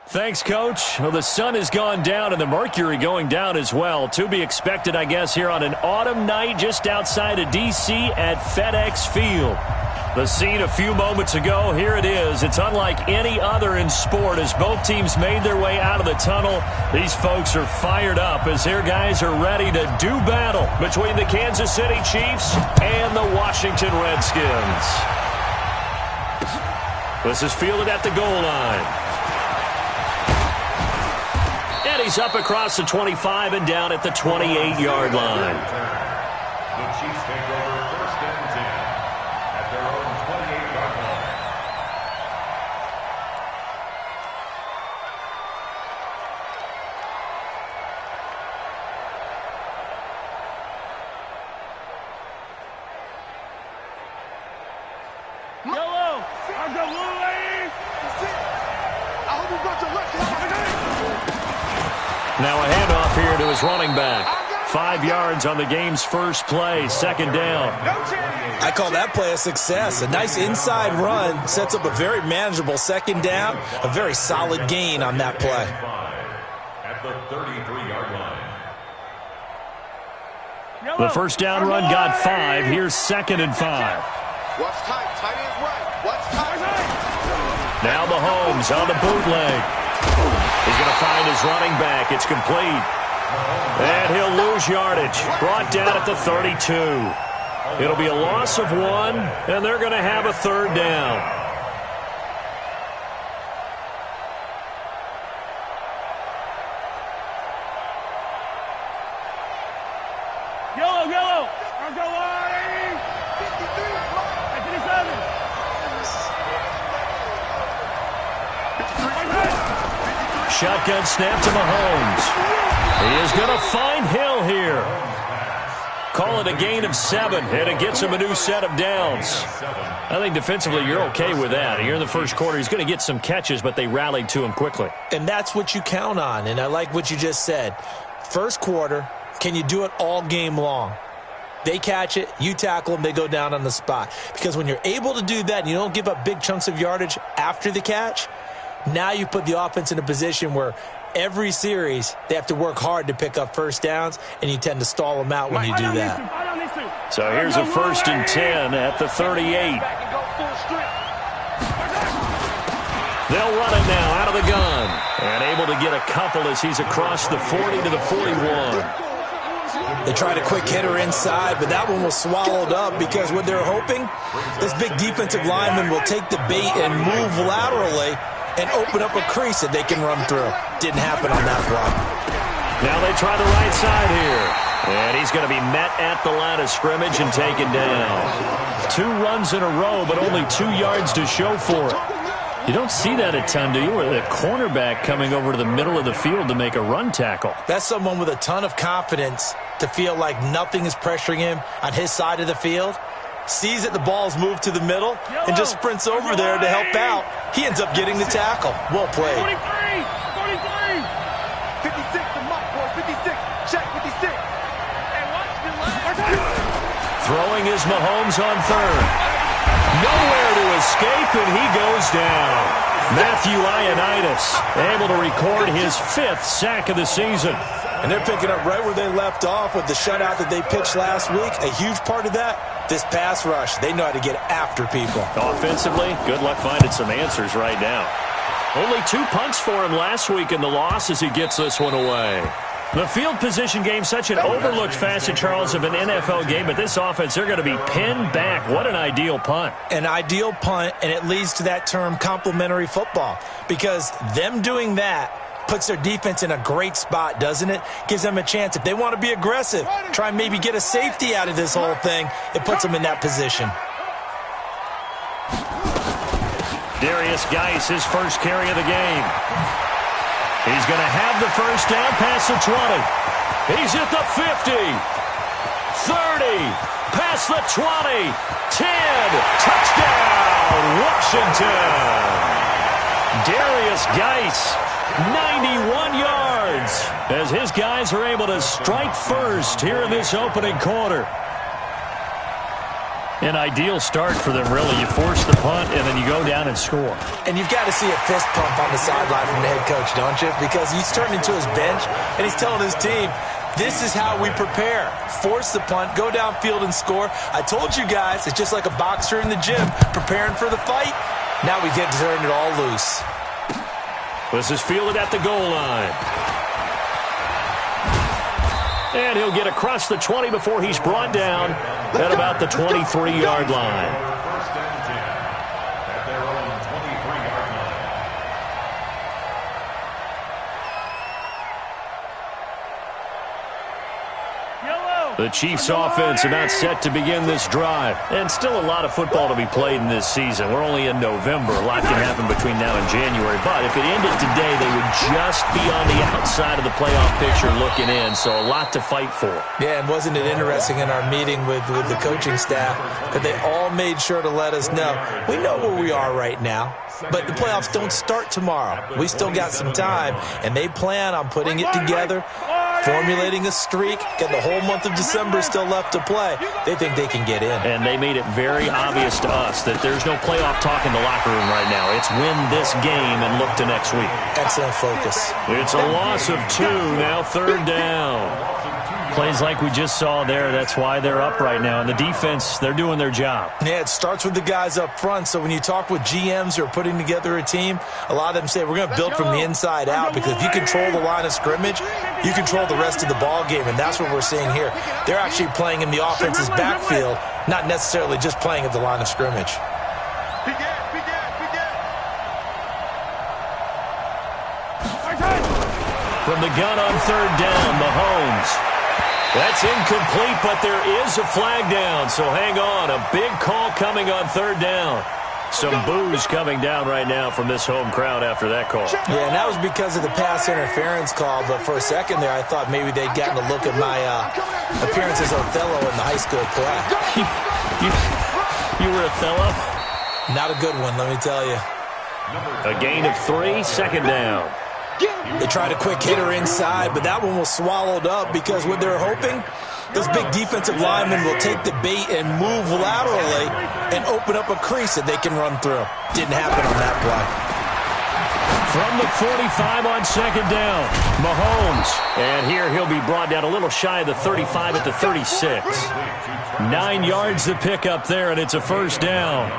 Thanks, Coach. Well, the sun has gone down and the mercury going down as well. To be expected, I guess, here on an autumn night just outside of D.C. at FedEx Field. The scene a few moments ago, here it is. It's unlike any other in sport as both teams made their way out of the tunnel. These folks are fired up as their guys are ready to do battle between the Kansas City Chiefs and the Washington Redskins. This is fielded at the goal line. And he's up across the 25 and down at the 28-yard line. The Chiefs take over first and 10 at their own 28-yard line. Yellow! I got one lane! That's it! I hope you got your left. Now a handoff here to his running back. 5 yards on the game's first play, second down. I call that play a success. A nice inside run sets up a very manageable second down, a very solid gain on that play. At the 33-yard line. The first down run got 5. Here's second and 5. Watch tight. Tight ends right. Watch tight. Now Mahomes on the bootleg. He's going to find his running back. It's complete. And he'll lose yardage. Brought down at the 32. It'll be a loss of 1, and they're going to have a third down. Yellow, yellow. I got one. 57. Shotgun snap to Mahomes. He is going to find Hill here. Call it a gain of 7, and it gets him a new set of downs. I think defensively you're okay with that. Here in the first quarter, he's going to get some catches, but they rallied to him quickly. And that's what you count on, and I like what you just said. First quarter, can you do it all game long? They catch it, you tackle them, they go down on the spot. Because when you're able to do that and you don't give up big chunks of yardage after the catch, now you put the offense in a position where every series they have to work hard to pick up first downs, and you tend to stall them out when you do that. So here's a first and 10 at the 38. They'll run it now out of the gun. And able to get a couple as he's across the 40 to the 41. They tried a quick hitter inside, but that one was swallowed up because what they're hoping, this big defensive lineman will take the bait and move laterally and open up a crease that they can run through. Didn't happen on that play. Now they try the right side here. And he's going to be met at the line of scrimmage and taken down. 2 runs in a row, but only 2 yards to show for it. You don't see that a ton, do you? Where the cornerback coming over to the middle of the field to make a run tackle. That's someone with a ton of confidence to feel like nothing is pressuring him on his side of the field. Sees that the ball's moved to the middle and just sprints over there to help out. He ends up getting the tackle. Well played. 43, 43. 56, the mark, boys. 56. Check 56. Hey, watch the line. Throwing is Mahomes on third. Nowhere to escape, and he goes down. Matthew Ioannidis able to record his 5th sack of the season. And they're picking up right where they left off with the shutout that they pitched last week. A huge part of that, this pass rush. They know how to get after people. Offensively, good luck finding some answers right now. Only 2 punts for him last week in the loss as he gets this one away. The field position game, such an overlooked facet, Charles, of an NFL game, but this offense, they're going to be pinned back. What an ideal punt. An ideal punt, and it leads to that term complementary football, because them doing that puts their defense in a great spot, doesn't it? Gives them a chance. If they want to be aggressive, try and maybe get a safety out of this whole thing, it puts them in that position. Darius Geis, his first carry of the game. He's going to have the first down past the 20. He's at the 50. 30. Past the 20. 10. Touchdown, Washington. Darius Geis, 91 yards, as his guys are able to strike first here in this opening quarter. An ideal start for them, really. You force the punt, and then you go down and score. And you've got to see a fist pump on the sideline from the head coach, don't you? Because he's turned into his bench, and he's telling his team, this is how we prepare. Force the punt, go downfield and score. I told you guys, it's just like a boxer in the gym, preparing for the fight. Now we get to turn it all loose. This is fielded at the goal line. And he'll get across the 20 before he's brought down at about the 23-yard line. First and 10 at their own 23-yard line. The Chiefs' offense about set to begin this drive. And still a lot of football to be played in this season. We're only in November. A lot can happen between now and January. But if it ended today, they would just be on the outside of the playoff picture looking in. So a lot to fight for. Yeah, and wasn't it interesting in our meeting with the coaching staff that they all made sure to let us know, we know where we are right now, but the playoffs don't start tomorrow. We still got some time, and they plan on putting it together, formulating a streak, got the whole month of December still left to play. They think they can get in. And they made it very obvious to us that there's no playoff talk in the locker room right now. It's win this game and look to next week. Excellent focus. It's a loss of 2, now third down. Plays like we just saw there, that's why they're up right now. And the defense, they're doing their job. Yeah, it starts with the guys up front. So when you talk with GMs who are putting together a team, a lot of them say we're going to build from the inside out, because if you control the line of scrimmage, you control the rest of the ball game, and that's what we're seeing here. They're actually playing in the offense's backfield, not necessarily just playing at the line of scrimmage. From the gun on third down, Mahomes. That's incomplete, but there is a flag down, so hang on. A big call coming on third down. Some boos coming down right now from this home crowd after that call. Yeah, and that was because of the pass interference call, but for a second there, I thought maybe they'd gotten a look at my appearance as Othello in the high school play. You were Othello? Not a good one, let me tell you. A gain of 3, second down. They tried a quick hitter inside, but that one was swallowed up because what they're hoping, those big defensive linemen will take the bait and move laterally and open up a crease that they can run through. Didn't happen on that play. From the 45 on second down, Mahomes. And here he'll be brought down a little shy of the 35 at the 36. 9 yards to pick up there, and it's a first down.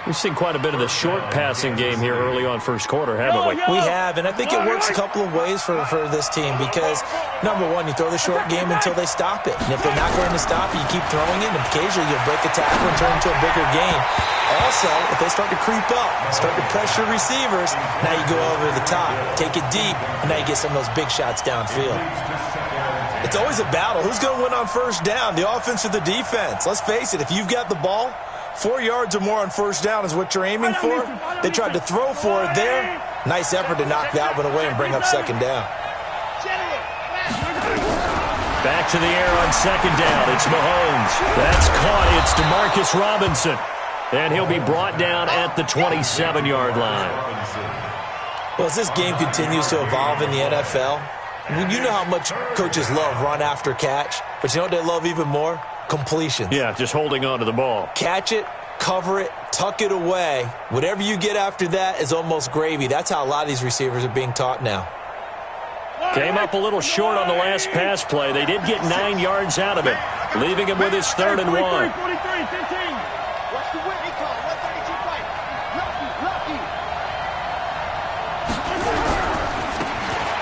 We've seen quite a bit of the short passing game here early on first quarter, haven't we? We have, and I think it works a couple of ways for this team because, number one, you throw the short game until they stop it. And if they're not going to stop it, you keep throwing it, and occasionally you'll break a tackle and turn into a bigger game. Also, if they start to creep up, start to pressure receivers, now you go over the top, take it deep, and now you get some of those big shots downfield. It's always a battle. Who's going to win on first down, the offense or the defense? Let's face it, if you've got the ball, 4 yards or more on first down is what you're aiming for. They tried to throw for it there. Nice effort to knock that one away and bring up second down. Back to the air on second down. It's Mahomes. That's caught. It's Demarcus Robinson. And he'll be brought down at the 27-yard line. Well, as this game continues to evolve in the NFL, you know how much coaches love run after catch, but you know what they love even more? Completions. Yeah, just holding on to the ball. Catch it, cover it, tuck it away. Whatever you get after that is almost gravy. That's how a lot of these receivers are being taught now. Came up a little short on the last pass play. They did get 9 yards out of it, leaving him with his 3rd and 1.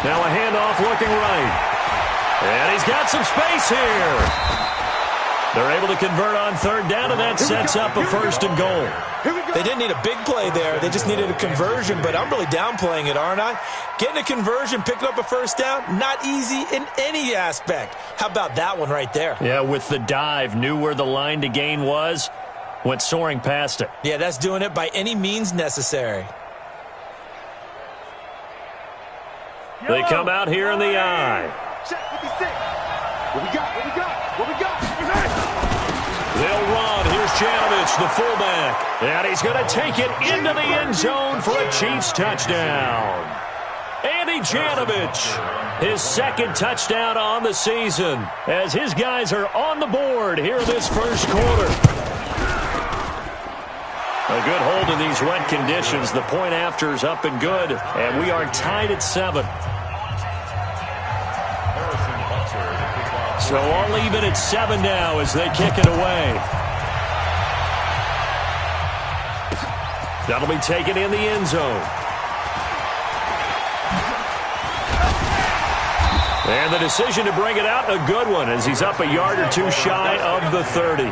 Now a handoff looking right. And he's got some space here. They're able to convert on third down, and that sets up a 1st and goal. They didn't need a big play there. They just needed a conversion, but I'm really downplaying it, aren't I? Getting a conversion, picking up a 1st down, not easy in any aspect. How about that one right there? Yeah, with the dive, knew where the line to gain was, went soaring past it. Yeah, that's doing it by any means necessary. They come out here in the eye. What we got? They'll run. Here's Janovich, the fullback. And he's going to take it into the end zone for a Chiefs touchdown. Andy Janovich, his 2nd touchdown on the season, as his guys are on the board here in this first quarter. A good hold in these wet conditions. The point after is up and good, and we are tied at 7. So all even at 7 now as they kick it away. That'll be taken in the end zone. And the decision to bring it out, a good one, as he's up a yard or two shy of the 30.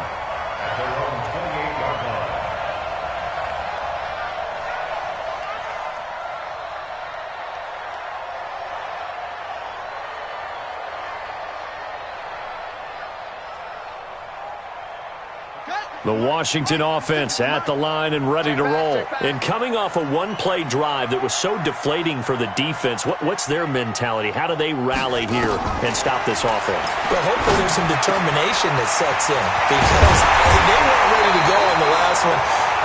The Washington offense at the line and ready to roll. And coming off a one-play drive that was so deflating for the defense, what's their mentality? How do they rally here and stop this offense? Well, hopefully there's some determination that sets in because they weren't ready to go on the last one.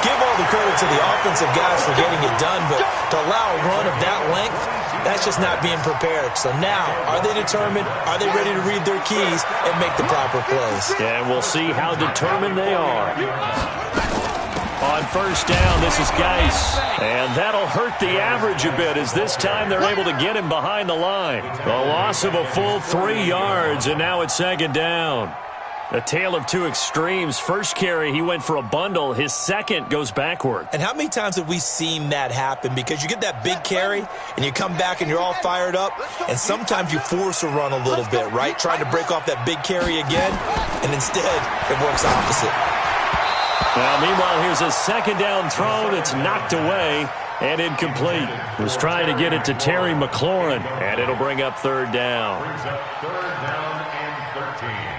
Give all the credit to the offensive guys for getting it done, but to allow a run of that length, that's just not being prepared. So now, are they determined? Are they ready to read their keys and make the proper plays? And we'll see how determined they are. On first down, this is Geis. And that'll hurt the average a bit as this time they're able to get him behind the line. A loss of a full 3 yards, and now it's second down. A tale of two extremes. First carry, he went for a bundle. His second goes backward. And how many times have we seen that happen? Because you get that big carry, and you come back and you're all fired up, and sometimes you force a run a little bit, right? Trying to break off that big carry again, and instead it works opposite. Now, meanwhile, here's a second down throw that's knocked away and incomplete. Was trying to get it to Terry McLaurin, and it'll bring up third down. Brings up third down and 13.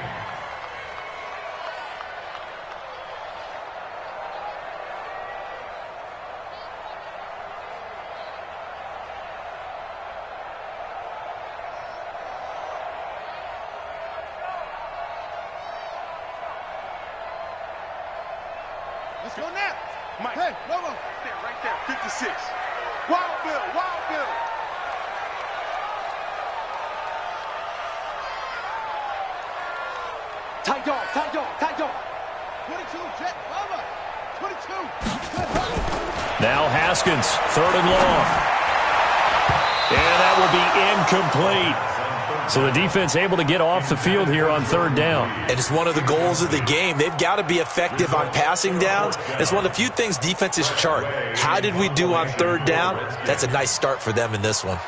Let's go now. Mike. Hey, no more. There, right there. 56. Wild Bill, Wild Bill. Tight dog, tight dog, tight dog. 22, jet, mama. 22. Now Haskins, third and long. And that will be incomplete. So the defense able to get off the field here on third down. And it's one of the goals of the game. They've got to be effective on passing downs. It's one of the few things defenses chart. How did we do on third down? That's a nice start for them in this one.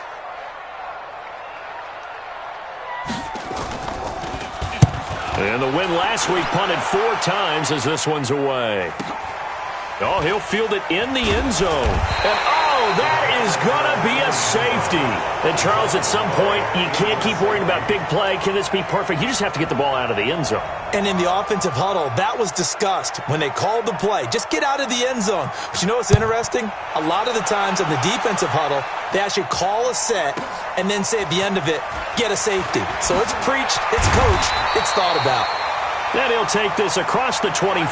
And the win last week punted 4 times as this one's away. Oh, he'll field it in the end zone. And oh, that is going to be a safety. And Charles, at some point, you can't keep worrying about big play. Can this be perfect? You just have to get the ball out of the end zone. And in the offensive huddle, that was discussed when they called the play. Just get out of the end zone. But you know what's interesting? A lot of the times in the defensive huddle, they actually call a set and then say at the end of it, get a safety. So it's preached, it's coached, it's thought about. Then he'll take this across the 25,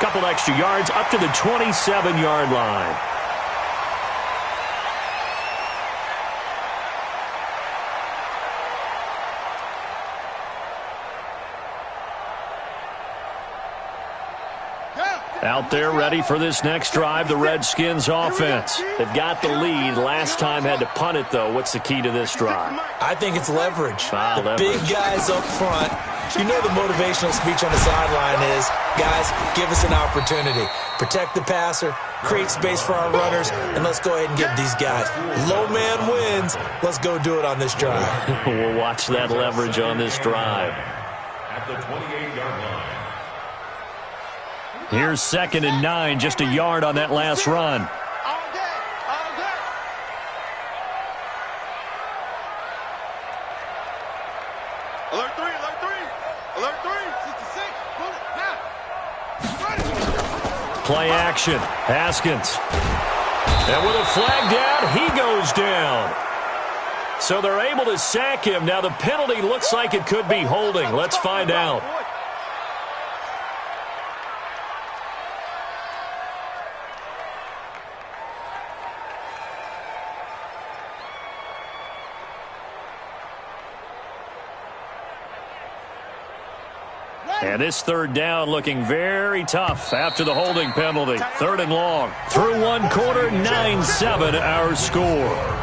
couple extra yards, up to the 27-yard line. Out there ready for this next drive, the Redskins offense. They've got the lead. Last time had to punt it, though. What's the key to this drive? I think it's leverage. The Leverage. big guys up front. You know the motivational speech on the sideline is, guys, give us an opportunity. Protect the passer, create space for our runners, and let's go ahead and give these guys. Low man wins. Let's go do it on this drive. We'll watch that leverage on this drive. At the 28-yard line. Here's 2nd and 9, just a yard on that last run. All day, all day. Alert 3, alert 3. Alert 3, 66, pull it, now. Play action, Haskins. And with a flag down, he goes down. So they're able to sack him. Now the penalty looks like it could be holding. Let's find out. And this third down looking very tough after the holding penalty. Third and long. Through one quarter, 9-7 our score.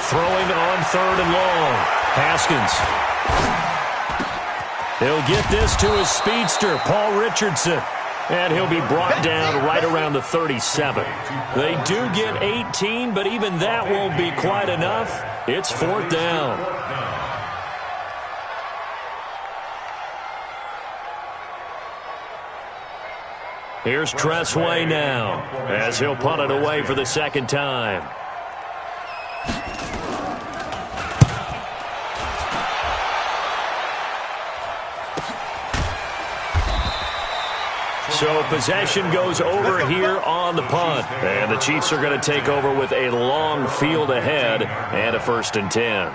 Throwing on third and long. Haskins. He'll get this to his speedster, Paul Richardson. And he'll be brought down right around the 37. They do get 18, but even that won't be quite enough. It's fourth down. Here's Tressway now, as he'll punt it away for the second time. So possession goes over here on the punt. And the Chiefs are going to take over with a long field ahead and a 1st and 10.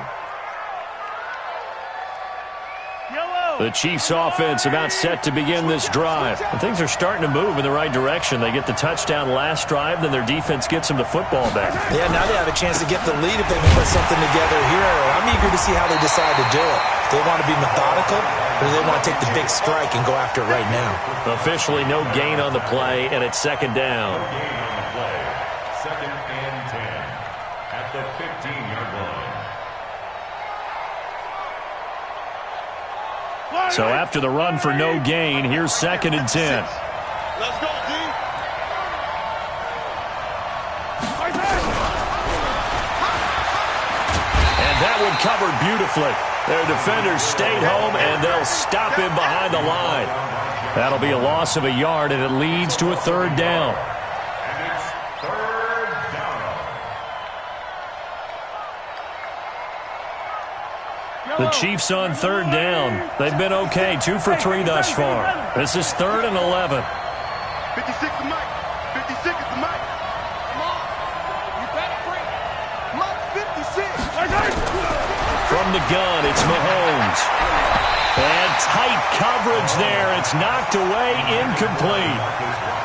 The Chiefs offense about set to begin this drive. And things are starting to move in the right direction. They get the touchdown last drive, then their defense gets them the football back. Yeah, now they have a chance to get the lead if they can put something together here. I'm eager to see how they decide to do it. Do they want to be methodical, or do they want to take the big strike and go after it right now? Officially no gain on the play, and it's second down. Second and 10 at the 15-yard line. So after the run for no gain, here's second and 10. Let's go, D. And that one covered beautifully. Their defenders stayed home, and they'll stop him behind the line. That'll be a loss of a yard, and it leads to a third down. And it's third down. The Chiefs on third down. They've been okay, 2 for 3 thus far. This is 3rd and 11. 56 to Mike. 56 is the Mike. Come on. You better bring it. Mike 56. From the gun, it's Mahomes. And tight coverage there. It's knocked away, incomplete.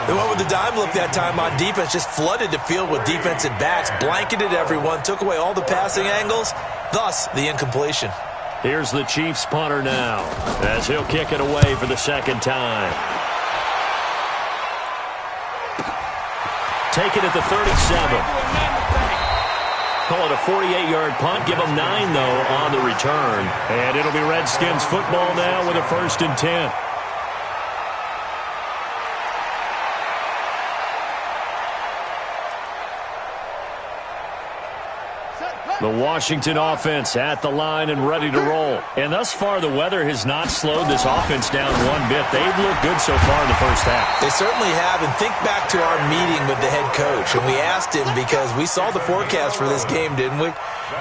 They went with the dime look that time on defense, just flooded the field with defensive backs, blanketed everyone, took away all the passing angles, thus the incompletion. Here's the Chiefs punter now, as he'll kick it away for the second time. Take it at the 37. Call it a 48-yard punt. Give them 9, though, on the return. And it'll be Redskins football now with a 1st and 10. The Washington offense at the line and ready to roll. And thus far, the weather has not slowed this offense down one bit. They've looked good so far in the first half. They certainly have. And think back to our meeting with the head coach. And we asked him, because we saw the forecast for this game, didn't we?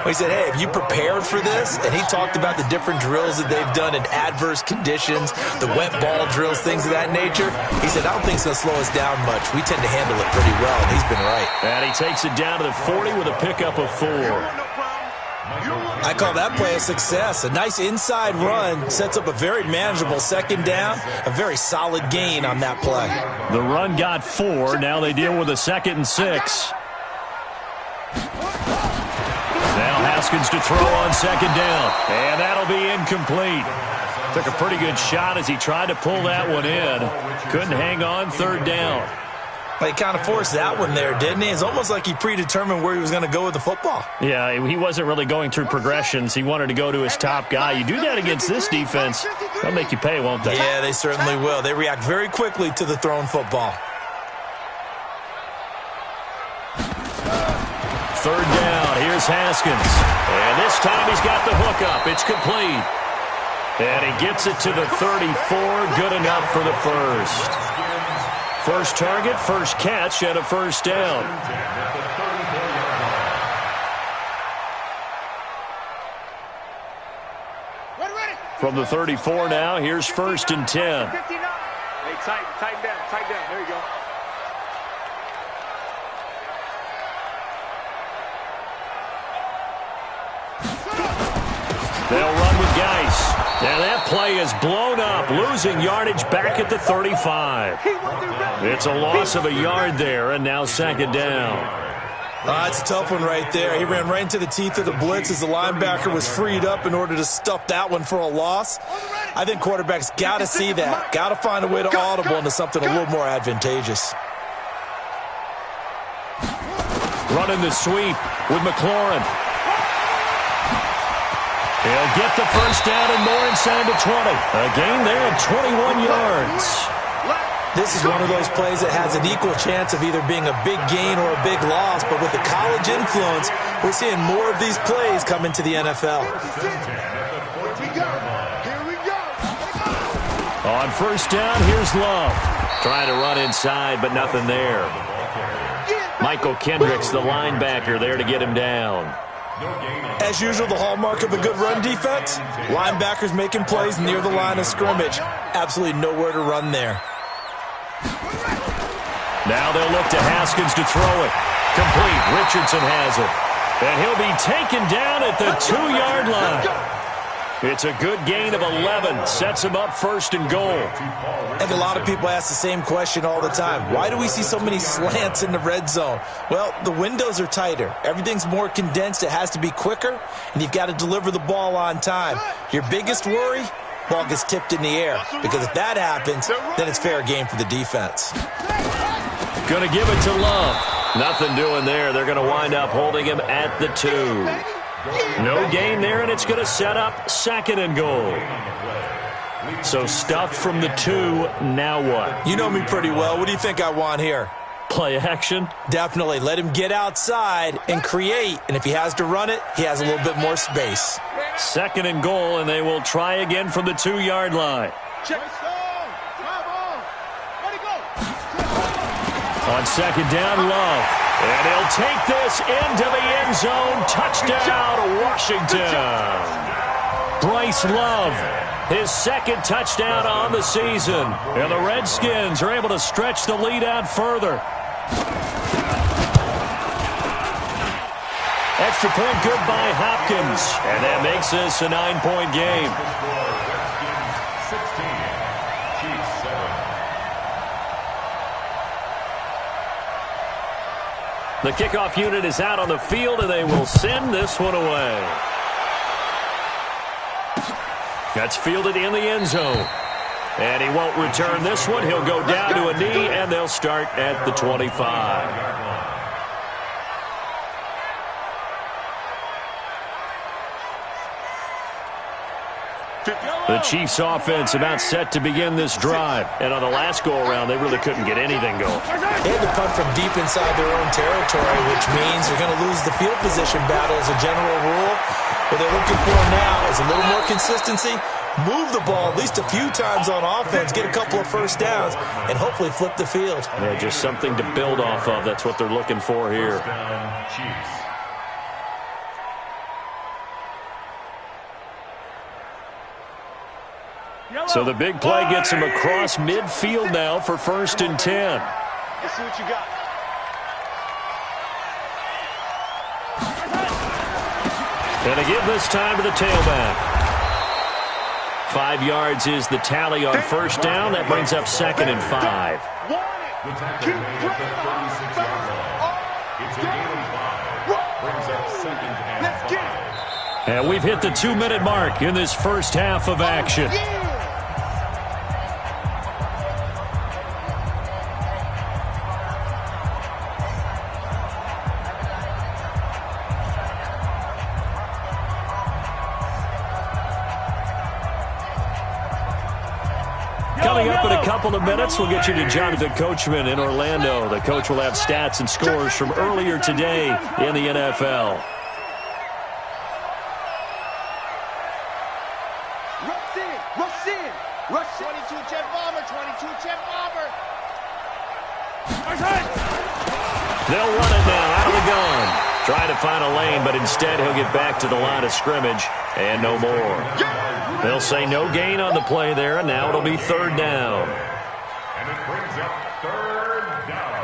We said, hey, have you prepared for this? And he talked about the different drills that they've done in adverse conditions, the wet ball drills, things of that nature. He said, I don't think it's going to slow us down much. We tend to handle it pretty well, and he's been right. And he takes it down to the 40 with a pickup of 4. I call that play a success. A nice inside run sets up a very manageable second down, a very solid gain on that play. The run got 4. Now they deal with a 2nd and 6. Now Haskins to throw on second down, and that'll be incomplete. Took a pretty good shot as he tried to pull that one in. Couldn't hang on third down. He kind of forced that one there, didn't he? It's almost like he predetermined where he was going to go with the football. Yeah, he wasn't really going through progressions. He wanted to go to his top guy. You do that against this defense, they'll make you pay, won't they? Yeah, they certainly will. They react very quickly to the thrown football. Third down, here's Haskins. And this time he's got the hook up. It's complete. And he gets it to the 34. Good enough for the first. First target, first catch, and a first down. From the 34 now, here's 1st and 10. Hey, tighten down. There you go. They'll run with Geis. And that play is blown up, losing yardage back at the 35. It's a loss of a yard there, and now 2nd down. It's a tough one right there. He ran right into the teeth of the blitz as the linebacker was freed up in order to stuff that one for a loss. I think quarterbacks got to see that, got to find a way to audible into something a little more advantageous. Running the sweep with McLaurin. He'll get the first down and more inside the 20. A gain there of 21 yards. This is one of those plays that has an equal chance of either being a big gain or a big loss, but with the college influence, we're seeing more of these plays come into the NFL. On first down, here's Love. Trying to run inside, but nothing there. Michael Kendricks, the linebacker, there to get him down. As usual, the hallmark of a good run defense, linebackers making plays near the line of scrimmage. Absolutely nowhere to run there. Now they'll look to Haskins to throw it. Complete. Richardson has it. And he'll be taken down at the 2-yard line. It's a good gain of 11. Sets him up 1st and goal. And a lot of people ask the same question all the time. Why do we see so many slants in the red zone? Well, the windows are tighter. Everything's more condensed. It has to be quicker, and you've got to deliver the ball on time. Your biggest worry? Ball gets tipped in the air. Because if that happens, then it's fair game for the defense. Going to give it to Love. Nothing doing there. They're going to wind up holding him at the 2. No gain there, and it's going to set up 2nd and goal. So stuffed from the 2, now what? You know me pretty well. What do you think I want here? Play action? Definitely. Let him get outside and create, and if he has to run it, he has a little bit more space. 2nd and goal, and they will try again from the 2-yard line. On 2nd down, Love. And he'll take this into the end zone. Touchdown, Washington. Bryce Love, his 2nd touchdown on the season. And the Redskins are able to stretch the lead out further. Extra point good by Hopkins. And that makes this a 9-point game. The kickoff unit is out on the field, and they will send this one away. That's fielded in the end zone. And he won't return this one. He'll go down to a knee, and they'll start at the 25. The Chiefs' offense about set to begin this drive. And on the last go-around, they really couldn't get anything going. They had to punt from deep inside their own territory, which means they're going to lose the field position battle as a general rule. What they're looking for now is a little more consistency, move the ball at least a few times on offense, get a couple of first downs, and hopefully flip the field. Yeah, just something to build off of. That's what they're looking for here. So the big play gets him across midfield now for 1st and 10. Let's see what you got. And they give this time to the tailback. 5 yards is the tally on first down. That brings up 2nd and 5. And we've hit the 2-minute mark in this first half of action. Coming up in a couple of minutes, we'll get you to Jonathan Coachman in Orlando. The coach will have stats and scores from earlier today in the NFL. Run They'll run it now out of the gun. Trying to find a lane, but instead he'll get back to the line of scrimmage and no more. They'll say no gain on the play there, and now it'll be third down. And it brings up third down.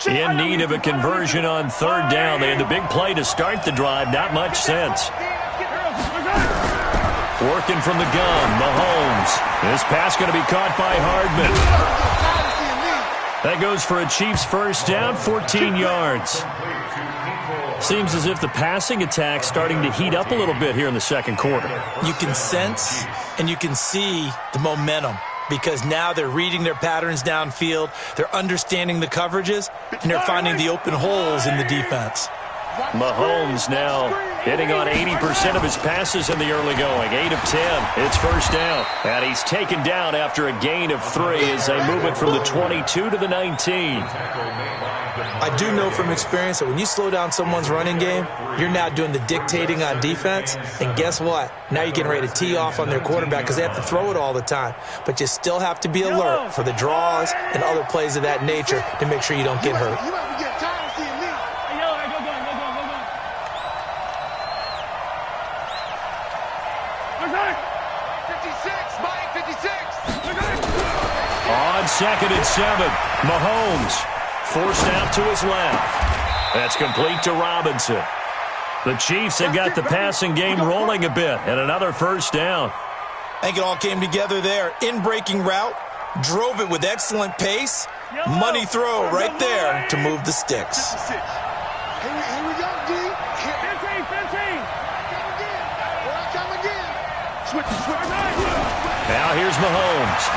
In need of a conversion on third down. They had the big play to start the drive. Not much sense. Working from the gun, Mahomes. This pass going to be caught by Hardman. That goes for a Chiefs first down, 14 yards. Seems as if the passing attack's starting to heat up a little bit here in the second quarter. You can sense and you can see the momentum, because now they're reading their patterns downfield, they're understanding the coverages, and they're finding the open holes in the defense. Mahomes now hitting on 80% of his passes in the early going. 8 of 10. It's first down. And he's taken down after a gain of 3 as they move it from the 22 to the 19. I do know from experience that when you slow down someone's running game, you're now doing the dictating on defense. And guess what? Now you're getting ready to tee off on their quarterback because they have to throw it all the time. But you still have to be alert for the draws and other plays of that nature to make sure you don't get hurt. On second and 7, Mahomes forced out to his left. That's complete to Robinson. The Chiefs have got the passing game rolling a bit, and another first down. I think it all came together there. In-breaking route, drove it with excellent pace. Money throw right there to move the sticks. Here we go, D. 15. Come again. Switch. Now here's Mahomes.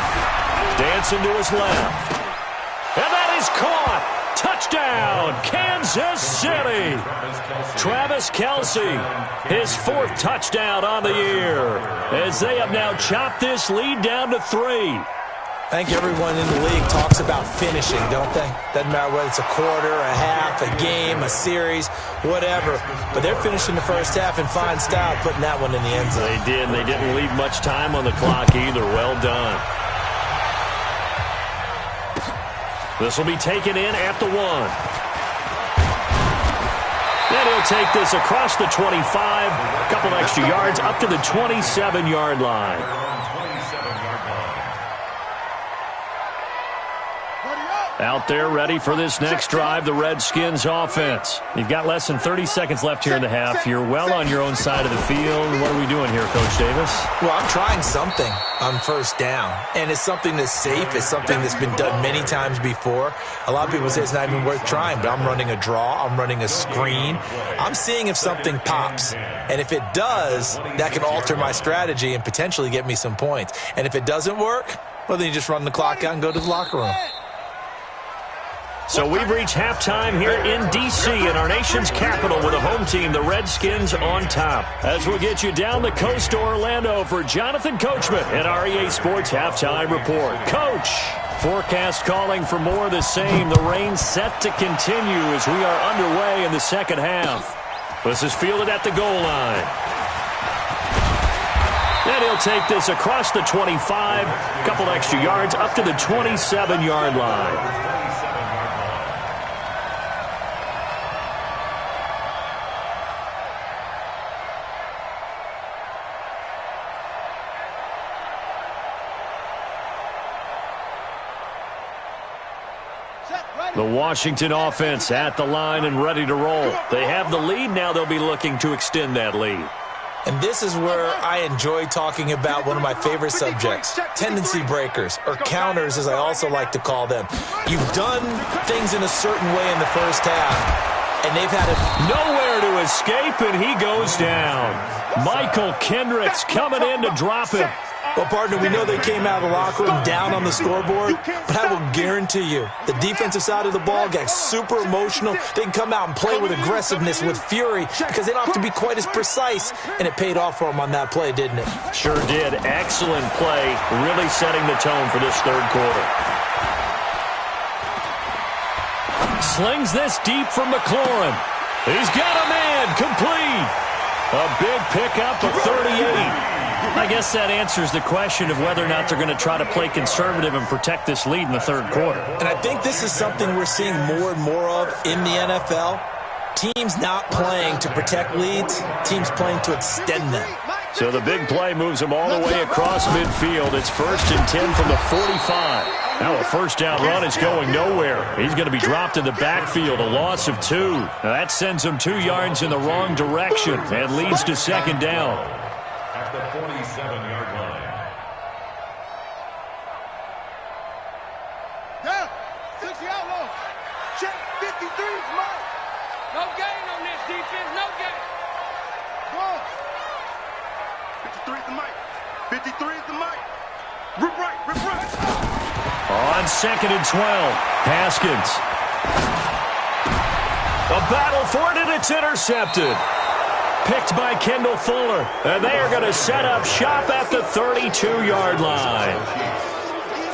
Dancing to his left. And that is caught. Touchdown, Kansas City. Travis Kelce, his 4th touchdown on the year, as they have now chopped this lead down to 3. I think everyone in the league talks about finishing, don't they? Doesn't matter whether it's a quarter, a half, a game, a series, whatever. But they're finishing the first half in fine style, putting that one in the end zone. They did, and they didn't leave much time on the clock either. Well done. This will be taken in at the 1. Then he'll take this across the 25. A couple extra yards up to the 27-yard line. Out there ready for this next drive, the Redskins offense. You've got less than 30 seconds left here in the half. You're well on your own side of the field. What are we doing here, Coach Davis? Well, I'm trying something on first down, and it's something that's safe. It's something that's been done many times before. A lot of people say it's not even worth trying, but I'm running a draw. I'm running a screen. I'm seeing if something pops, and if it does, that can alter my strategy and potentially get me some points. And if it doesn't work, well, then you just run the clock out and go to the locker room. So we've reached halftime here in D.C. in our nation's capital with a home team, the Redskins, on top. As we'll get you down the coast to Orlando for Jonathan Coachman at our EA Sports Halftime Report. Coach, forecast calling for more of the same. The rain set to continue as we are underway in the second half. This is fielded at the goal line. And he'll take this across the 25, a couple extra yards up to the 27-yard line. The Washington offense at the line and ready to roll. They have the lead. Now they'll be looking to extend that lead. And this is where I enjoy talking about one of my favorite subjects, tendency breakers, or counters as I also like to call them. You've done things in a certain way in the first half, and they've had nowhere to escape, and he goes down. Michael Kendricks coming in to drop him. Well, partner, we know they came out of the locker room down on the scoreboard, but I will guarantee you the defensive side of the ball got super emotional. They can come out and play with aggressiveness, with fury, because they don't have to be quite as precise, and it paid off for them on that play, didn't it? Sure did. Excellent play, really setting the tone for this third quarter. Slings this deep from McLaurin. He's got a man, complete. A big pickup of 38. I guess that answers the question of whether or not they're going to try to play conservative and protect this lead in the third quarter. And I think this is something we're seeing more and more of in the NFL. Teams not playing to protect leads, teams playing to extend them. So the big play moves them all the way across midfield. It's 1st and 10 from the 45. Now a first down run is going nowhere. He's going to be dropped in the backfield, a loss of 2. Now that sends him 2 yards in the wrong direction and leads to second down. At the 47-yard line. Yeah, 60 out low. Check 53's mark. No gain on this defense, no gain. Go. 53's the mic. 53's the mic. Rip right, rip right. On 2nd and 12, Haskins. A battle for it, and it's intercepted. Picked by Kendall Fuller, and they are going to set up shop at the 32-yard line.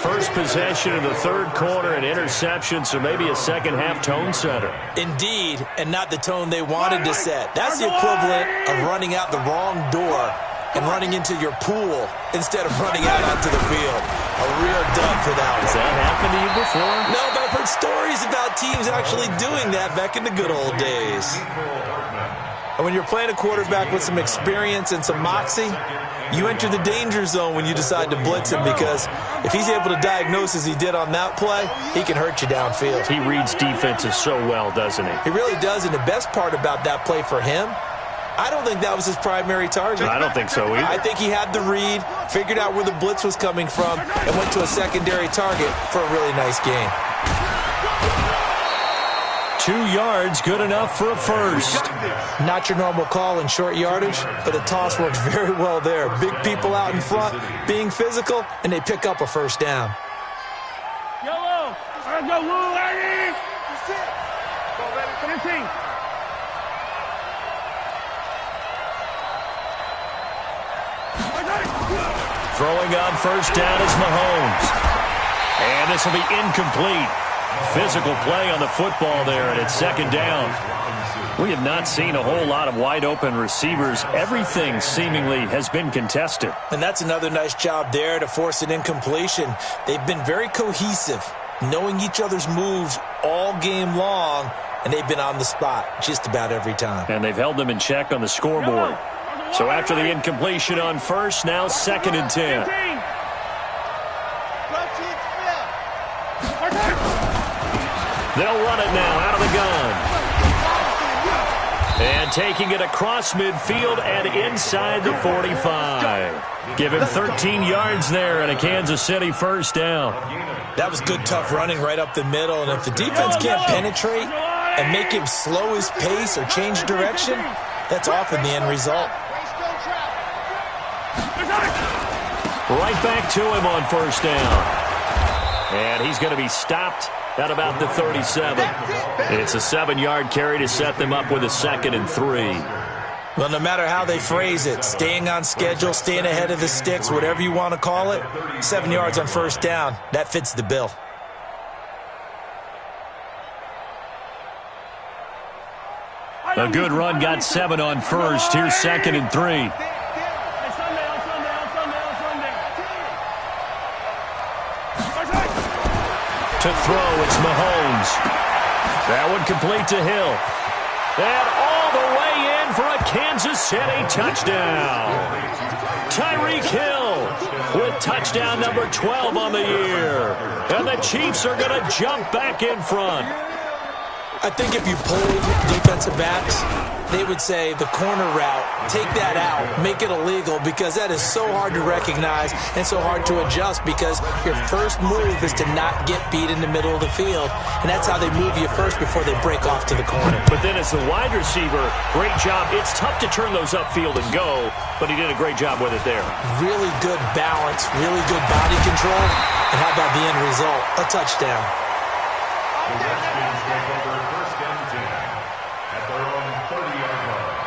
First possession of the third quarter, an interception, so maybe a second-half tone setter. Indeed, and not the tone they wanted to set. That's the equivalent of running out the wrong door and running into your pool instead of running out onto the field. A real dub for that one. Has that happened to you before? No, but I've heard stories about teams actually doing that back in the good old days. And when you're playing a quarterback with some experience and some moxie, you enter the danger zone when you decide to blitz him, because if he's able to diagnose as he did on that play, he can hurt you downfield. He reads defenses so well, doesn't he? He really does, and the best part about that play for him, I don't think that was his primary target. I don't think so either. I think he had the read, figured out where the blitz was coming from, and went to a secondary target for a really nice game. 2 yards, good enough for a first. Not your normal call in short yardage, but the toss works very well there. Big people out in front, being physical, and they pick up a first down. Yellow. Let's go, Lou, lady. Go, baby, 15. Throwing on first down is Mahomes. And this will be incomplete. Physical play on the football there, and it's second down. We have not seen a whole lot of wide-open receivers. Everything seemingly has been contested. And that's another nice job there to force an incompletion. They've been very cohesive, knowing each other's moves all game long, and they've been on the spot just about every time. And they've held them in check on the scoreboard. So after the incompletion on first, now 2nd and 10. They'll run it now out of the gun. And taking it across midfield and inside the 45. Give him 13 yards there and a Kansas City first down. That was good, tough running right up the middle. And if the defense can't penetrate and make him slow his pace or change direction, that's often the end result. Right back to him on first down. And he's going to be stopped at about the 37. It's a 7-yard carry to set them up with a 2nd and 3. Well, no matter how they phrase it, staying on schedule, staying ahead of the sticks, whatever you want to call it, 7 yards on first down, that fits the bill. A good run got 7 on first. Here's 2nd and 3. To throw, it's Mahomes. That one complete to Hill. And all the way in for a Kansas City touchdown. Tyreek Hill with touchdown number 12 on the year. And the Chiefs are going to jump back in front. I think if you polled defensive backs, they would say the corner route, take that out, make it illegal, because that is so hard to recognize and so hard to adjust, because your first move is to not get beat in the middle of the field, and that's how they move you first before they break off to the corner. But then as the wide receiver, great job. It's tough to turn those upfield and go, but he did a great job with it there. Really good balance, really good body control, and how about the end result? A touchdown. The Redskins take over 1st and 10 at their own 30-yard line.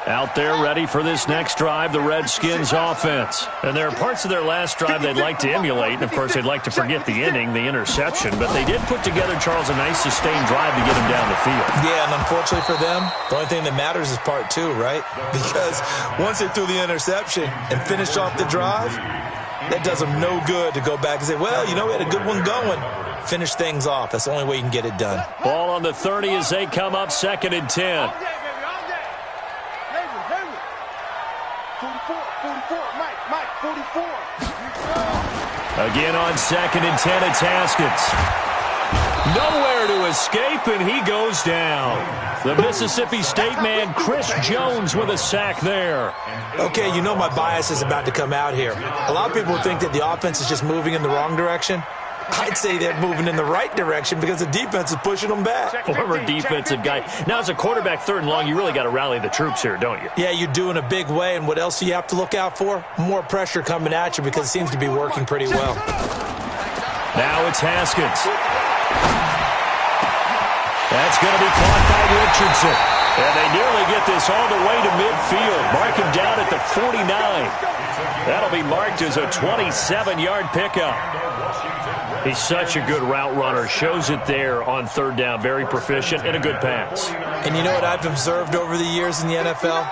Out there ready for this next drive, the Redskins offense. And there are parts of their last drive they'd like to emulate. And, of course, they'd like to forget the ending, the interception. But they did put together, Charles, a nice sustained drive to get him down the field. Yeah, and unfortunately for them, the only thing that matters is part two, right? Because once they threw the interception and finished off the drive, that does them no good to go back and say, well, you know, we had a good one going. Finish things off. That's the only way you can get it done. Ball on the 30 as they come up 2nd and 10. 44. Again on 2nd and 10, it's Haskins. Nowhere to escape, and he goes down. The Mississippi State man, Chris Jones, with a sack there. Okay, you know my bias is about to come out here. A lot of people think that the offense is just moving in the wrong direction. I'd say they're moving in the right direction because the defense is pushing them back. Former defensive guy. Now, as a quarterback, 3rd and long, you really got to rally the troops here, don't you? Yeah, you do in a big way. And what else do you have to look out for? More pressure coming at you because it seems to be working pretty well. Now it's Haskins. That's going to be caught by Richardson. And they nearly get this all the way to midfield. Mark him down at the 49. That'll be marked as a 27-yard pickup. He's such a good route runner. Shows it there on 3rd down. Very proficient and a good pass. And you know what I've observed over the years in the NFL?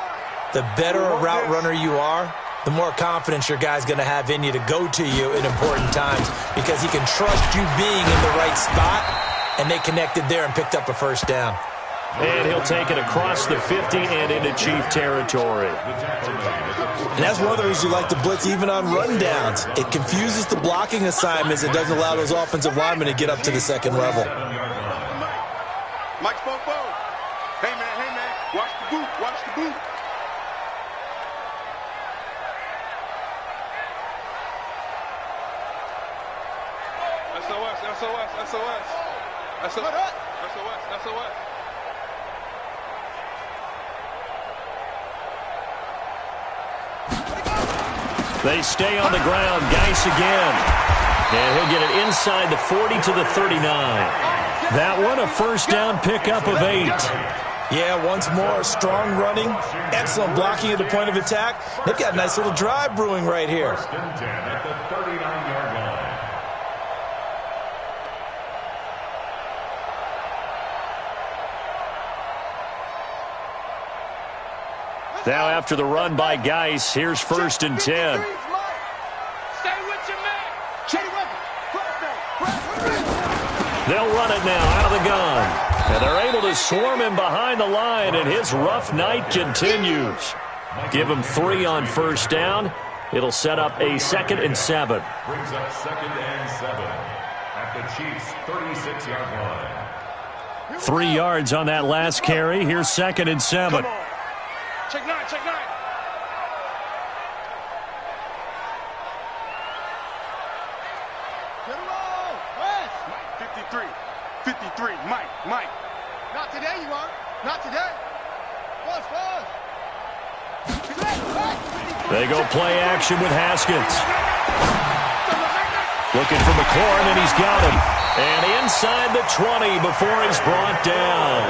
The better a route runner you are, the more confidence your guy's going to have in you to go to you in important times because he can trust you being in the right spot, and they connected there and picked up a 1st down. And he'll take it across the 50 and into Chief territory. And that's one of the reasons you like to blitz even on rundowns. It confuses the blocking assignments. It doesn't allow those offensive linemen to get up to the 2nd level. Mike Fofo. Hey, man. Watch the boot. SOS. They stay on the ground. Geis again. And he'll get it inside the 40 to the 39. That one, a 1st down pickup of 8. Yeah, once more, strong running, excellent blocking at the point of attack. They've got a nice little drive brewing right here. 1st and 10 at the 39-yard line. Now after the run by Geis, here's 1st and 10. Stay with your man. They'll run it now out of the gun. And they're able to swarm him behind the line, and his rough night continues. Give him 3 on 1st down. It'll set up a 2nd and 7. Brings up 2nd and 7 at the Chiefs' 36-yard line. 3 yards on that last carry. Here's 2nd and 7. Check 9. Get him on. West. 53. Mike. Not today, you are. Not today. Fuzz. They go play action with Haskins. Looking for McLaurin, and he's got him. And inside the 20 before he's brought down.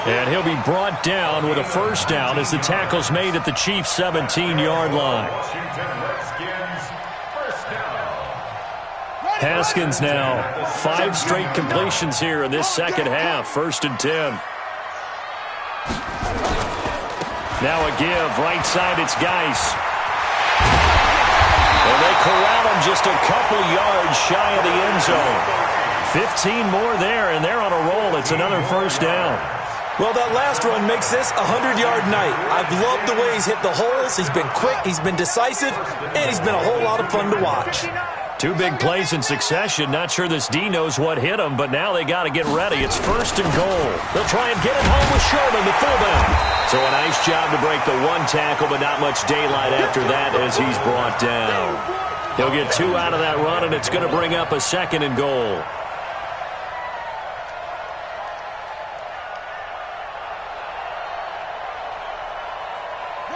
And he'll be brought down with a 1st down as the tackle's made at the Chiefs' 17-yard line. Haskins now 5 straight completions here in this 2nd half. 1st and 10. Now a give. Right side, it's Geis. And they corral him just a couple yards shy of the end zone. 15 more there, and they're on a roll. It's another 1st down. Well, that last run makes this a 100-yard night. I've loved the way he's hit the holes. He's been quick, he's been decisive, and he's been a whole lot of fun to watch. 2 big plays in succession. Not sure this D knows what hit him, but now they got to get ready. It's 1st and goal. They'll try and get it home with Sherman, the fullback. So a nice job to break the 1 tackle, but not much daylight after that as he's brought down. He'll get 2 out of that run, and it's going to bring up a 2nd and goal.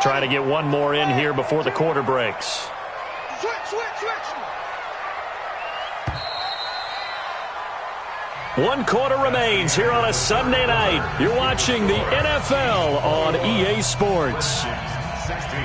Trying to get 1 more in here before the quarter breaks. Switch. 1 quarter remains here on a Sunday night. You're watching the NFL on EA Sports. 16.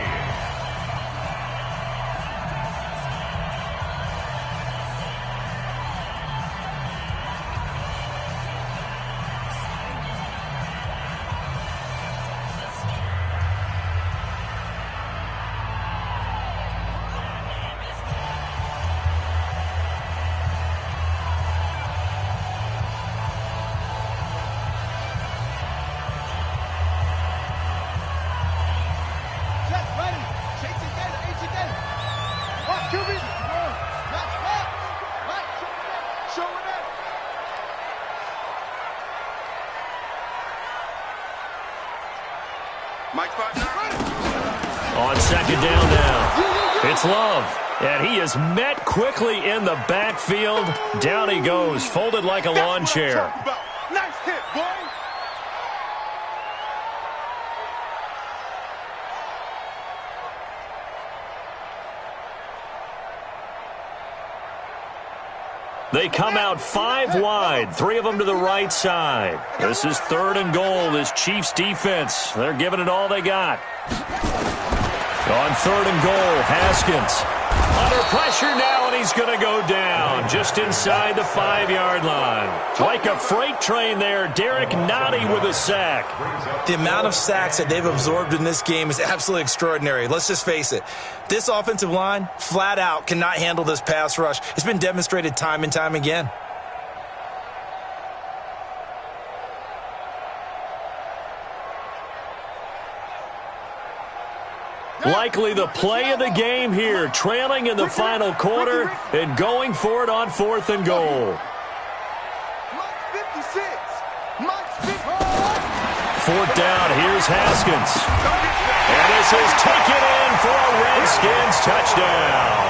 On second down now, it's Love, and he is met quickly in the backfield. Down he goes, folded like a lawn chair. Nice hit, boy. They come out 5 wide, 3 of them to the right side. This is 3rd and goal, this Chiefs defense. They're giving it all they got. On 3rd and goal, Haskins. Under pressure now, and he's going to go down just inside the 5-yard line. Like a freight train there, Derek Nottie with a sack. The amount of sacks that they've absorbed in this game is absolutely extraordinary. Let's just face it. This offensive line, flat out, cannot handle this pass rush. It's been demonstrated time and time again. Likely the play of the game here, trailing in the final quarter and going for it on 4th and goal. 4th down, here's Haskins. And this is taken in for a Redskins touchdown.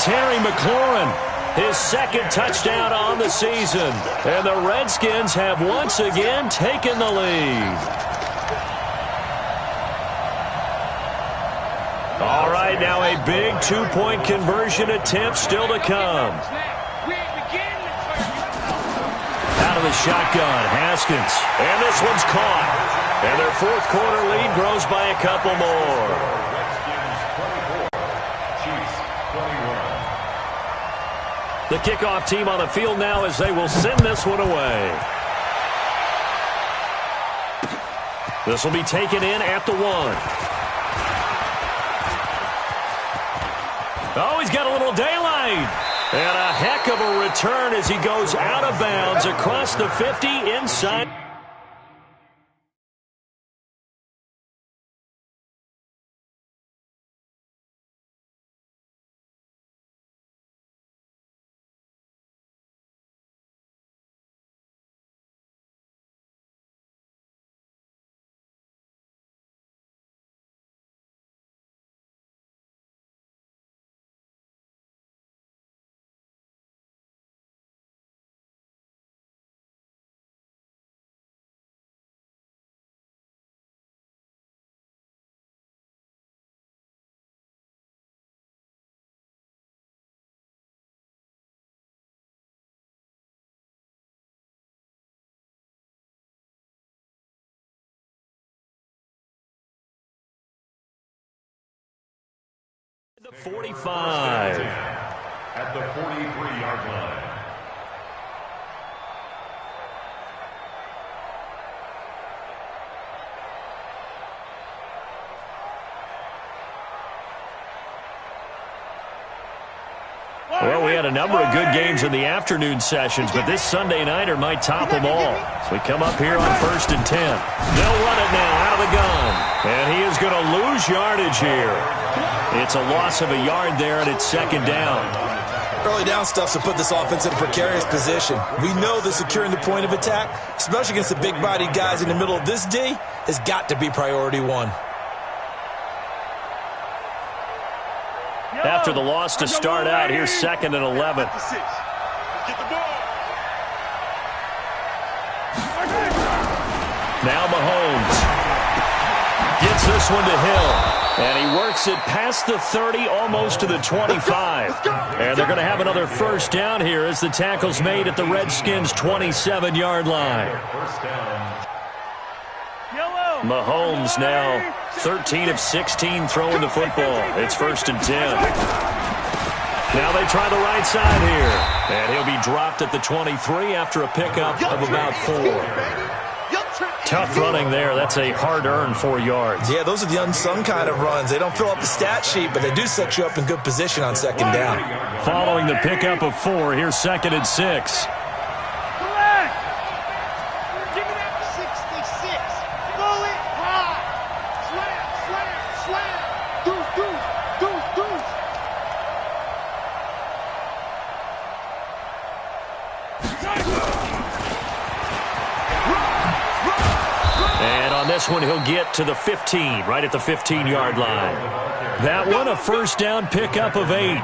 Terry McLaurin, his 2nd touchdown on the season. And the Redskins have once again taken the lead. All right, now a big 2-point conversion attempt still to come. Out of the shotgun, Haskins. And this one's caught. And their 4th quarter lead grows by a couple more. The kickoff team on the field now as they will send this one away. This will be taken in at the 1. Oh, he's got a little daylight. And a heck of a return as he goes out of bounds across the 50 inside. The 45. At the 43-yard line. Well, we had a number of good games in the afternoon sessions, but this Sunday nighter might top them all. So we come up here on 1st and 10. They'll run it now out of the gun. And he is going to lose yardage here. It's a loss of a yard there, and it's 2nd down. Early down stuff to put this offense in a precarious position. We know that securing the point of attack, especially against the big-bodied guys in the middle of this D, has got to be priority 1. After the loss to start out, here's 2nd and 11. Now Mahomes gets this one to Hill. And he works it past the 30, almost to the 25. And they're going to have another first down here as the tackle's made at the Redskins' 27-yard line. Mahomes now 13 of 16 throwing the football. It's 1st and 10. Now they try the right side here. And he'll be dropped at the 23 after a pickup of about 4. Tough running there. That's a hard-earned 4 yards. Yeah, those are the unsung kind of runs. They don't fill up the stat sheet, but they do set you up in good position on 2nd down. Following the pickup of 4, here's 2nd and 6. This one he'll get to the 15, right at the 15-yard line. That one a first down pickup of 8.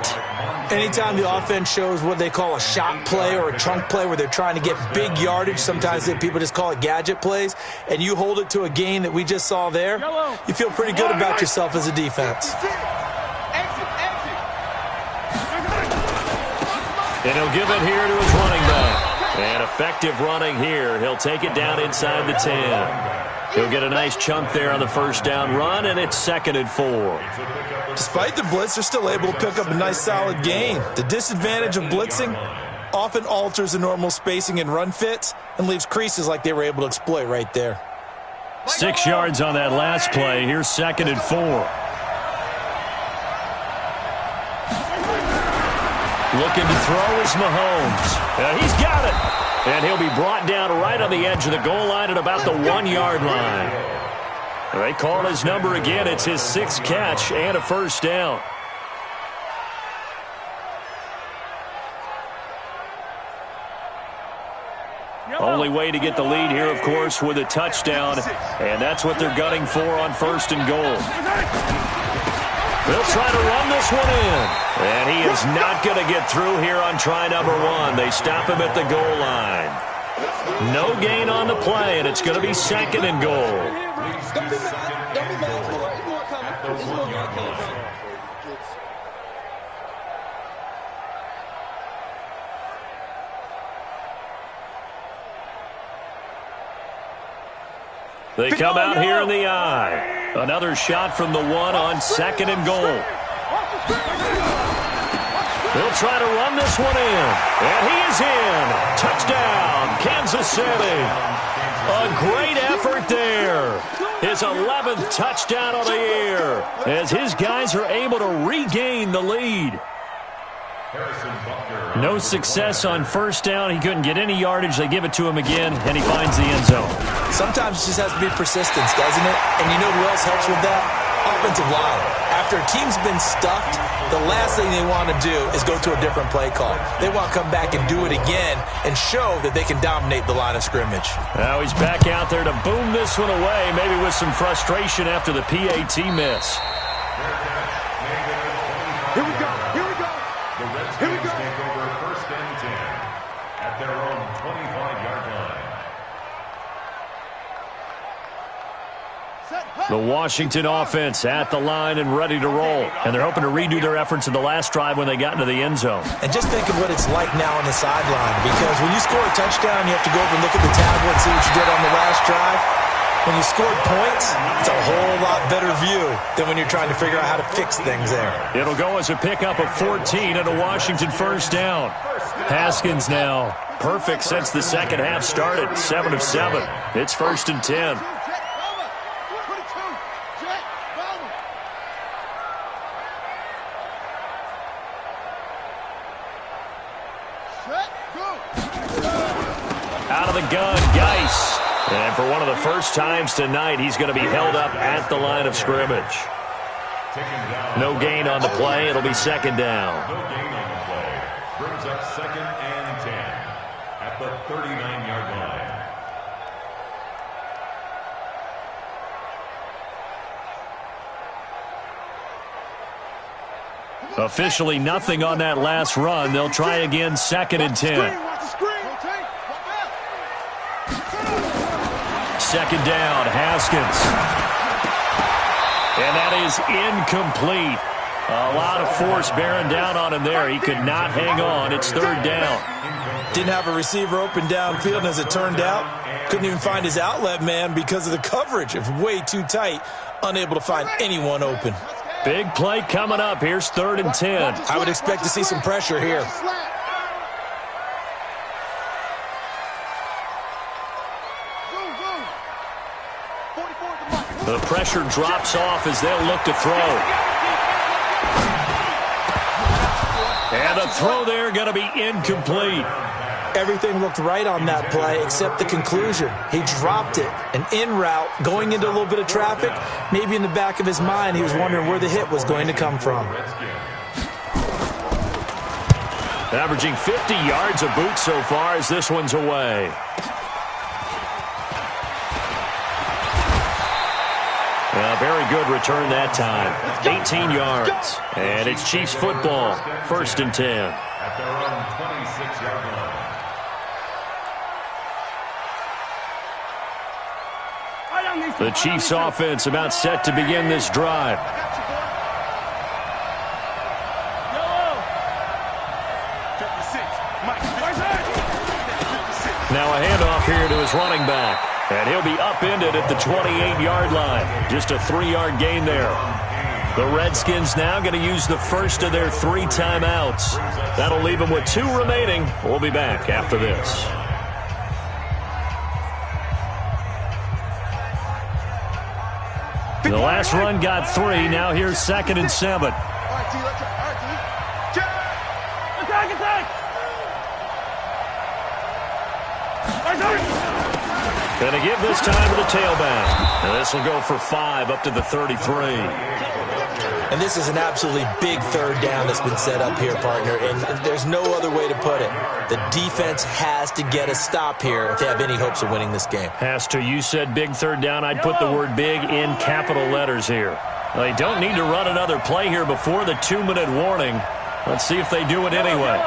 Anytime the offense shows what they call a shot play or a chunk play where they're trying to get big yardage, sometimes people just call it gadget plays, and you hold it to a gain that we just saw there, you feel pretty good about yourself as a defense. And he'll give it here to his running back. And effective running here. He'll take it down inside the 10. He'll get a nice chunk there on the first down run, and it's 2nd and 4. Despite the blitz, they're still able to pick up a nice solid gain. The disadvantage of blitzing often alters the normal spacing and run fits and leaves creases like they were able to exploit right there. 6 yards on that last play. Here's 2nd and 4. Looking to throw is Mahomes. He's got it. And he'll be brought down right on the edge of the goal line at about the 1-yard line. They call his number again. It's his 6th catch and a first down. Only way to get the lead here, of course, with a touchdown. And that's what they're gunning for on 1st and goal. They'll try to run this one in. And he is not going to get through here on try number 1. They stop him at the goal line. No gain on the play, and it's going to be 2nd and goal. They come out here in the eye. Another shot from the 1 on 2nd and goal. They'll try to run this one in. And he is in. Touchdown, Kansas City. A great effort there. His 11th touchdown of the year as his guys are able to regain the lead. No success on first down. He couldn't get any yardage. They give it to him again, and he finds the end zone. Sometimes it just has to be persistence, doesn't it? And you know who else helps with that? Offensive line. After a team's been stuffed, the last thing they want to do is go to a different play call. They want to come back and do it again and show that they can dominate the line of scrimmage. Now he's back out there to boom this one away, maybe with some frustration after the PAT miss. Here we go. Here we go. The Redskins take over 1st and 10 at their own 25-yard line. The Washington offense at the line and ready to roll. And they're hoping to redo their efforts in the last drive when they got into the end zone. And just think of what it's like now on the sideline. Because when you score a touchdown, you have to go over and look at the tablet and see what you did on the last drive. When you scored points, it's a whole lot better view than when you're trying to figure out how to fix things there. It'll go as a pickup of 14 and a Washington first down. Haskins now perfect since the second half started. 7 of 7. It's 1st and 10. Out of the gun, Geis. And for one of the first times tonight, he's going to be held up at the line of scrimmage. No gain on the play. It'll be 2nd down. No gain on the play. Brings up 2nd and 10 at the 39-yard line. Officially nothing on that last run. They'll try again, 2nd and 10. 2nd down, Haskins. And that is incomplete. A lot of force bearing down on him there. He could not hang on. It's third down. Didn't have a receiver open downfield, and as it turned out, couldn't even find his outlet man because of the coverage. It was way too tight, unable to find anyone open. Big play coming up. Here's 3rd and 10. I would expect to see some pressure here. The pressure drops off as they'll look to throw. And the throw there going to be incomplete. Everything looked right on that play except the conclusion. He dropped it. An in route, going into a little bit of traffic. Maybe in the back of his mind, he was wondering where the hit was going to come from. Averaging 50 yards a boot so far as this one's away. A very good return that time. 18 yards. And it's Chiefs football. 1st and 10. At their own 26-yard line. The Chiefs offense about set to begin this drive. Now a handoff here to his running back. And he'll be upended at the 28-yard line. Just a 3-yard gain there. The Redskins now going to use the first of their 3 timeouts. That'll leave them with 2 remaining. We'll be back after this. The last run got 3. Now here's 2nd and 7. Going to give this time to the tailback. And this will go for 5 up to the 33. And this is an absolutely big 3rd down that's been set up here, partner. And there's no other way to put it. The defense has to get a stop here if they have any hopes of winning this game. Has to. You said big 3rd down. I'd put the word big in capital letters here. They don't need to run another play here before the 2-minute warning. Let's see if they do it anyway.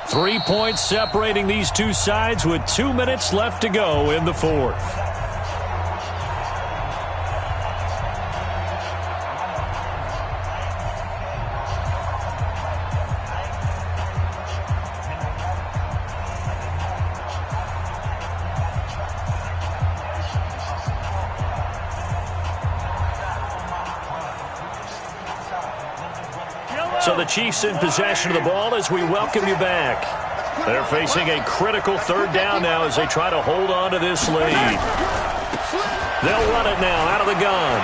Three points separating these two sides with 2 minutes left to go in the 4th. So the Chiefs in possession of the ball as we welcome you back. They're facing a critical 3rd down now as they try to hold on to this lead. They'll run it now out of the gun.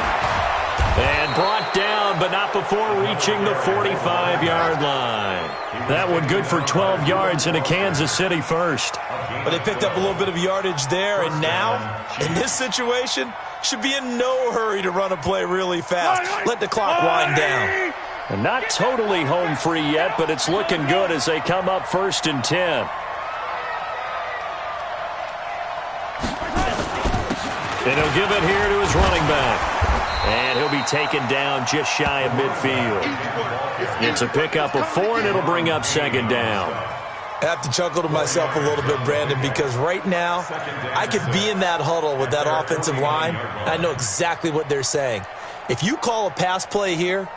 And brought down, but not before reaching the 45-yard line. That one good for 12 yards into Kansas City first. But they picked up a little bit of yardage there, and now, in this situation, should be in no hurry to run a play really fast. Let the clock wind down. And not totally home free yet, but it's looking good as they come up 1st and 10. And he'll give it here to his running back. And he'll be taken down just shy of midfield. It's a pickup of 4, and it'll bring up 2nd down. I have to chuckle to myself a little bit, Brandon, because right now I could be in that huddle with that offensive line. I know exactly what they're saying. If you call a pass play here,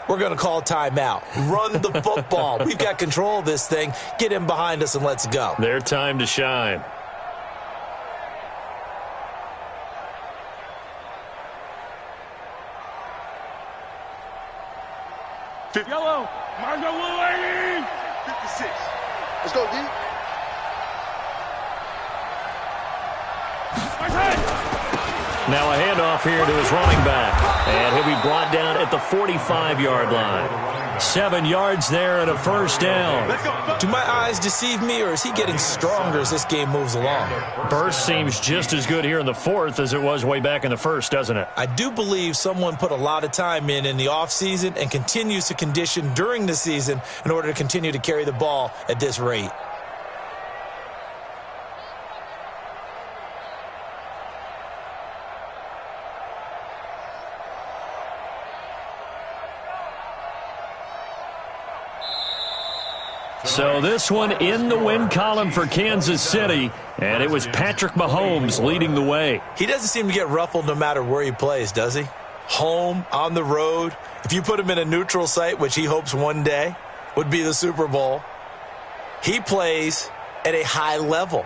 we're going to call timeout. Run the football. We've got control of this thing. Get him behind us and let's go. Their time to shine. Yellow. Margo Willie. 56. Let's go, D. Now a handoff here to his running back. And he'll be brought down at the 45-yard line. 7 yards there and a 1st down. Do my eyes deceive me, or is he getting stronger as this game moves along? Burst seems just as good here in the 4th as it was way back in the 1st, doesn't it? I do believe someone put a lot of time in the offseason and continues to condition during the season in order to continue to carry the ball at this rate. So this one in the win column for Kansas City, and it was Patrick Mahomes leading the way. He doesn't seem to get ruffled no matter where he plays, does he? Home, on the road. If you put him in a neutral site, which he hopes one day would be the Super Bowl, he plays at a high level.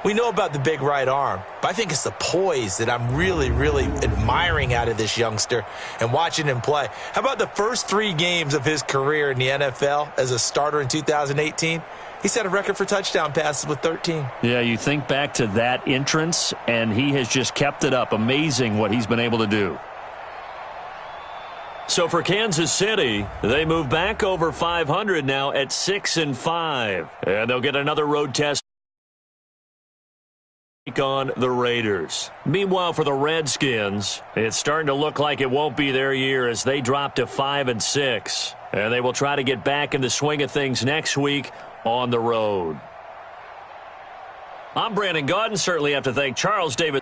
We know about the big right arm, but I think it's the poise that I'm really, really admiring out of this youngster and watching him play. How about the first 3 games of his career in the NFL as a starter in 2018? He set a record for touchdown passes with 13. Yeah, you think back to that entrance, and he has just kept it up. Amazing what he's been able to do. So for Kansas City, they move back over 500 now at 6-5. And they'll get another road test on the Raiders. Meanwhile, for the Redskins, it's starting to look like it won't be their year as they drop to 5-6. And they will try to get back in the swing of things next week on the road. I'm Brandon Gaudin. Certainly have to thank Charles David